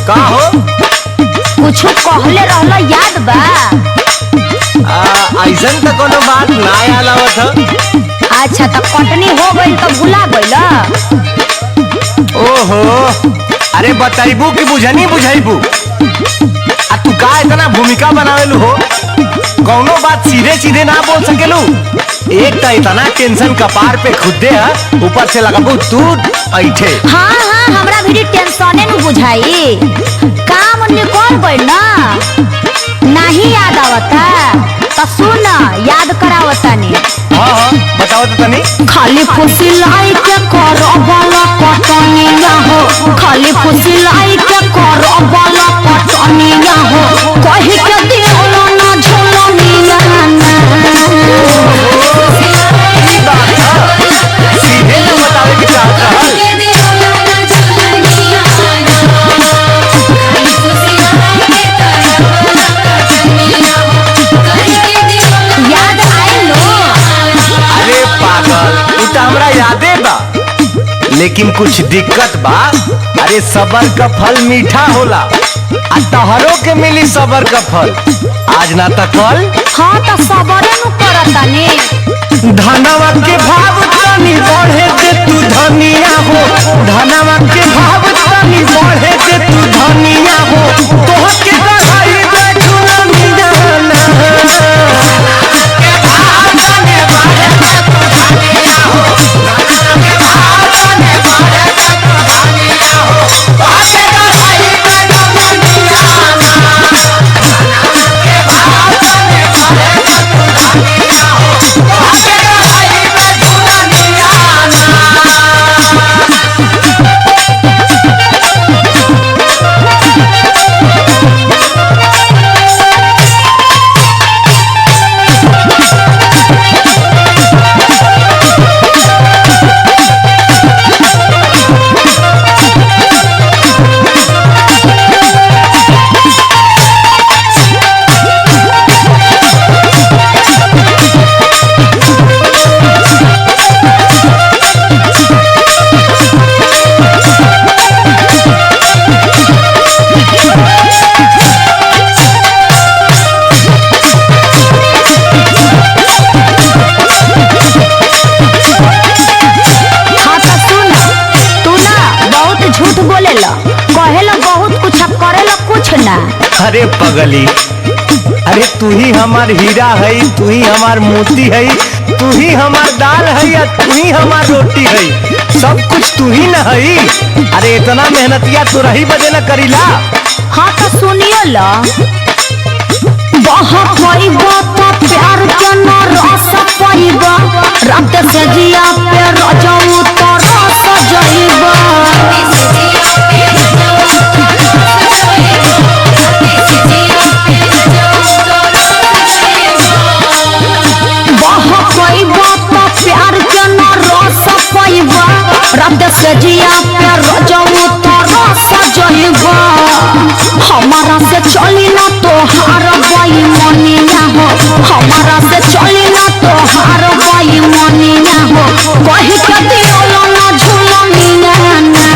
का हो कुछ कहले रहला याद बा? ऐसन तो कोनो बात ना याद आवत ह। अच्छा तो कटनी हो गई तो भुला गईला? ओहो अरे बताइबू कि बुझनी बुझाइबू? आ तू का इतना भूमिका बनावेलू हो? कौनो बात सीधे सीधे ना बोल सकेलू? एक तो इतना टेंशन कपार पे खुदे है, ऊपर से लगाबू तू ऐठे। हाँ हाँ हमरा भी टेंशने न बुझाई, काम निकल गई ना, नहीं याद आवता तो सुन याद करावता ने। हाँ हाँ बताओ तो तनी। खाली खुशी लाई के करो वाला कटनिया हो, खाली खुशी लाई के करो वाला कटनिया हो, कही के दिलो ना झोलनिया ना। सीधे तो बतावे कि चाहत रहल। याद आए लो? अरे पागल तू तो हमरा यादे बा, लेकिन कुछ दिक्कत बा। अरे सबर का फल मीठा होला, आ तहरो के मिली सबर का फल, आज ना तो कल। हाँ तो सबरे नु करता ने। धनवा के भाव तनी बढ़े दे तू धनिया हो, धनवा के भाव तनी बढ़े दे तू धनिया हो, तोह के गढ़ाई बैठू ना मिजाना। के भाव तनी बढ़े दे तू धनिया हो, धनवा के भाव तनी बढ़े दे तू धनिया हो, तोह के गढ़ाई बैठू ना मिजाना। धनवा के भाव तनी बढ़े दे तू धनिया हो, तोह के गढ़ाई बैठू ना मिजाना। हाँ तो सुन, तू ना बहुत झूठ बोलेला, कहेला बहुत कुछ अब करेला कुछ ना। अरे पगली, अरे तू ही हमार हीरा है, तू ही हमार मोती है, तू ही हमार दाल है या तू ही हमार रोटी है, सब कुछ तू ही न है। अरे इतना मेहनतिया तू रही बजे न करीला। हाँ तो सुनियो ला, बहुत पाइबा तो प्यार के न रस पाइबा, रात से जिया पे रजाऊ तो रस जाइबा। बहुत पाइबा तो प्यार के न रस पाइबा, रात से जिया पे रजाऊ तो रस जाइबा। हमारा से चली ना तो हार बाई मनिया हो, हमारा से चली ना तो हार बाई मनिया हो, कही के दियो ना झूलनिया ना।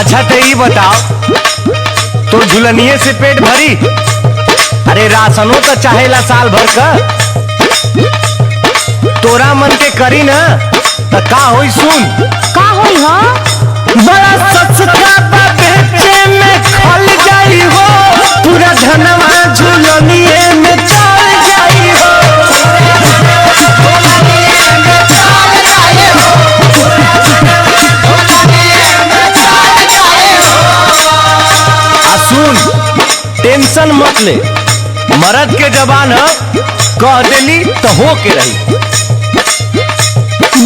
अच्छा तो ये बताओ, तो झुलनिए से पेट भरी? अरे राशनो तो चाहेला साल भर का, तोरा मन के करी ना तो का होई सुन। का होई हो? बड़ा सस्ता बेचे में खल जाई हो, पूरा धनवा सुन टेंशन मत ले, मर्द के जबान कह देली तो हो के रही।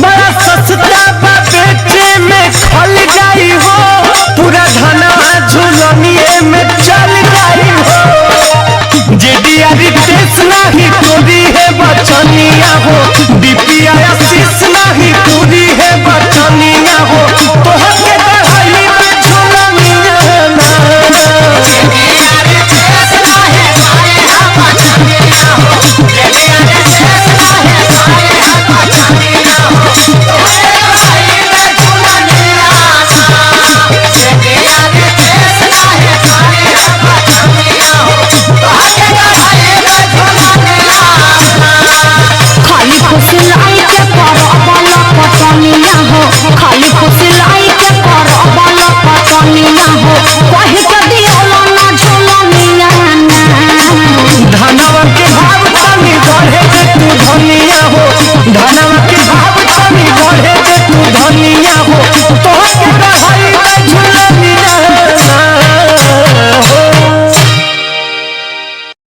बड़ा सस्ता बा बेचे में खल जाई हो, पूरा धनवा झुलनिए में चल जाई हो। जेडिया रितेश नहीं तोरी है बचनिया हो, बीपीआ आशीष नहीं